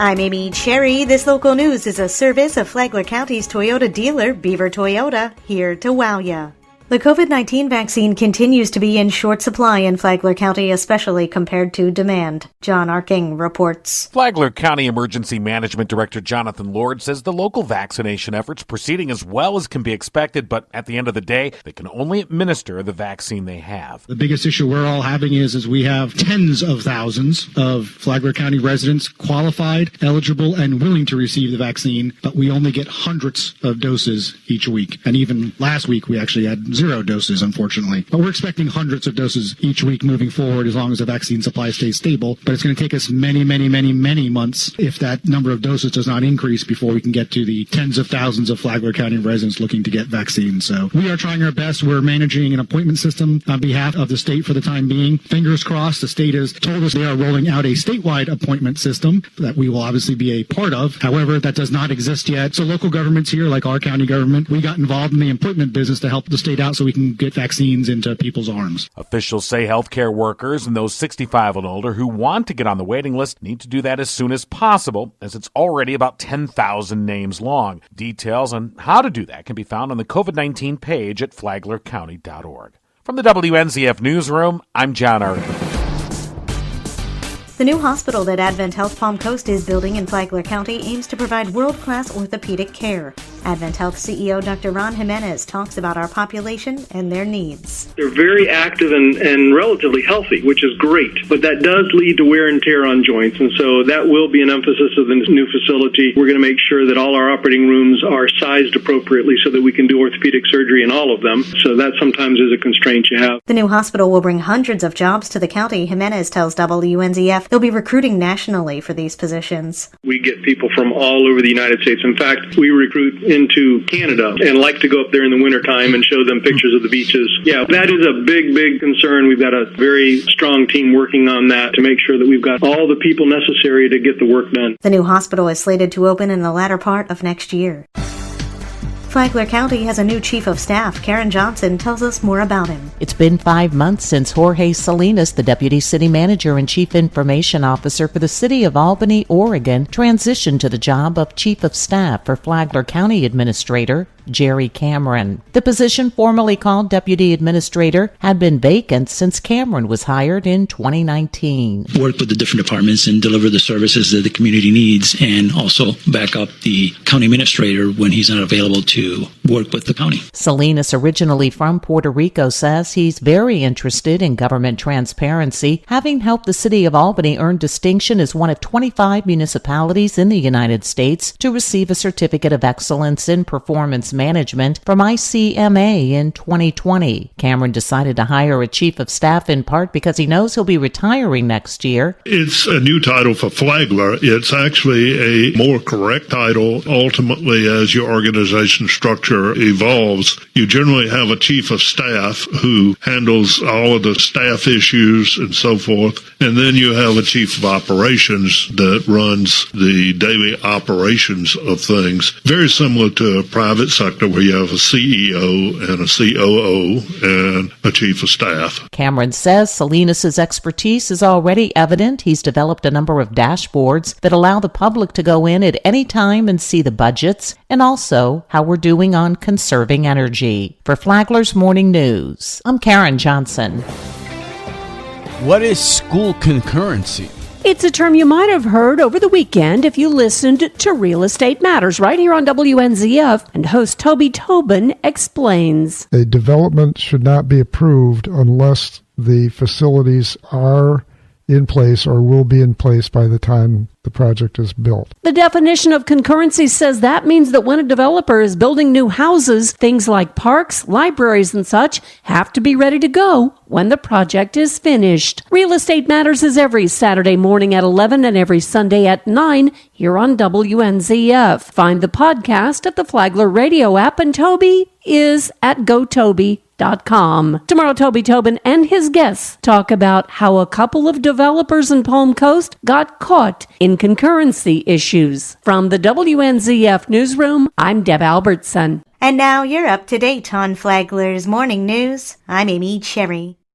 I'm Amy Cherry. This local news is a service of Flagler County's Toyota dealer, Beaver Toyota, here to wow ya. The COVID-19 vaccine continues to be in short supply in Flagler County, especially compared to demand. John Arking reports. Flagler County Emergency Management Director Jonathan Lord says the local vaccination efforts proceeding as well as can be expected, but at the end of the day, they can only administer the vaccine they have. The biggest issue we're all having is we have tens of thousands of Flagler County residents qualified, eligible, and willing to receive the vaccine, but we only get hundreds of doses each week. And even last week, we actually had 0 doses, unfortunately. But we're expecting hundreds of doses each week moving forward as long as the vaccine supply stays stable. But it's going to take us many months if that number of doses does not increase before we can get to the tens of thousands of Flagler County residents looking to get vaccines. So we are trying our best. We're managing an appointment system on behalf of the state for the time being. Fingers crossed, the state has told us they are rolling out a statewide appointment system that we will obviously be a part of. However, that does not exist yet. So local governments here, like our county government, we got involved in the appointment business to help the state out so we can get vaccines into people's arms. Officials say healthcare workers and those 65 and older who want to get on the waiting list need to do that as soon as possible, as it's already about 10,000 names long. Details on how to do that can be found on the COVID-19 page at flaglercounty.org. From the WNZF Newsroom, I'm John Arthur. The new hospital that Advent Health Palm Coast is building in Flagler County aims to provide world-class orthopedic care. Advent Health CEO Dr. Ron Jimenez talks about our population and their needs. They're very active and relatively healthy, which is great, but that does lead to wear and tear on joints, and so that will be an emphasis of this new facility. We're going to make sure that all our operating rooms are sized appropriately so that we can do orthopedic surgery in all of them, so that sometimes is a constraint you have. The new hospital will bring hundreds of jobs to the county. Jimenez tells WNZF they'll be recruiting nationally for these positions. We get people from all over the United States. In fact, we recruit into Canada and like to go up there in the wintertime and show them pictures of the beaches. Yeah, that is a big concern. We've got a very strong team working on that to make sure that we've got all the people necessary to get the work done. The new hospital is slated to open in the latter part of next year. Flagler County has a new chief of staff. Karen Johnson tells us more about him. It's been 5 months since Jorge Salinas, the deputy city manager and chief information officer for the city of Albany, Oregon, transitioned to the job of chief of staff for Flagler County Administrator Jerry Cameron. The position, formerly called deputy administrator, had been vacant since Cameron was hired in 2019. Work with the different departments and deliver the services that the community needs, and also back up the county administrator when he's not available to work with the county. Salinas, originally from Puerto Rico, says he's very interested in government transparency, having helped the city of Albany earn distinction as one of 25 municipalities in the United States to receive a certificate of excellence in performance management from ICMA in 2020. Cameron decided to hire a chief of staff in part because he knows he'll be retiring next year. It's a new title for Flagler. It's actually a more correct title. Ultimately, as your organization structure evolves, you generally have a chief of staff who handles all of the staff issues and so forth. And then you have a chief of operations that runs the daily operations of things. Very similar to a private sector where you have a CEO and a COO and a chief of staff. Cameron says Salinas' expertise is already evident. He's developed a number of dashboards that allow the public to go in at any time and see the budgets and also how we're doing on conserving energy. For Flagler's Morning News, I'm Karen Johnson. What is school concurrency? It's a term you might have heard over the weekend if you listened to Real Estate Matters right here on WNZF, and host Toby Tobin explains. A development should not be approved unless the facilities are in place or will be in place by the time the project is built. The definition of concurrency says that means that when a developer is building new houses, things like parks, libraries, and such have to be ready to go when the project is finished. Real Estate Matters is every Saturday morning at 11 and every Sunday at 9 here on WNZF. Find the podcast at the Flagler Radio app, and Toby is at GoToby.com. Tomorrow, Toby Tobin and his guests talk about how a couple of developers in Palm Coast got caught in concurrency issues. From the WNZF Newsroom, I'm Deb Albertson. And now you're up to date on Flagler's Morning News. I'm Amy Cherry.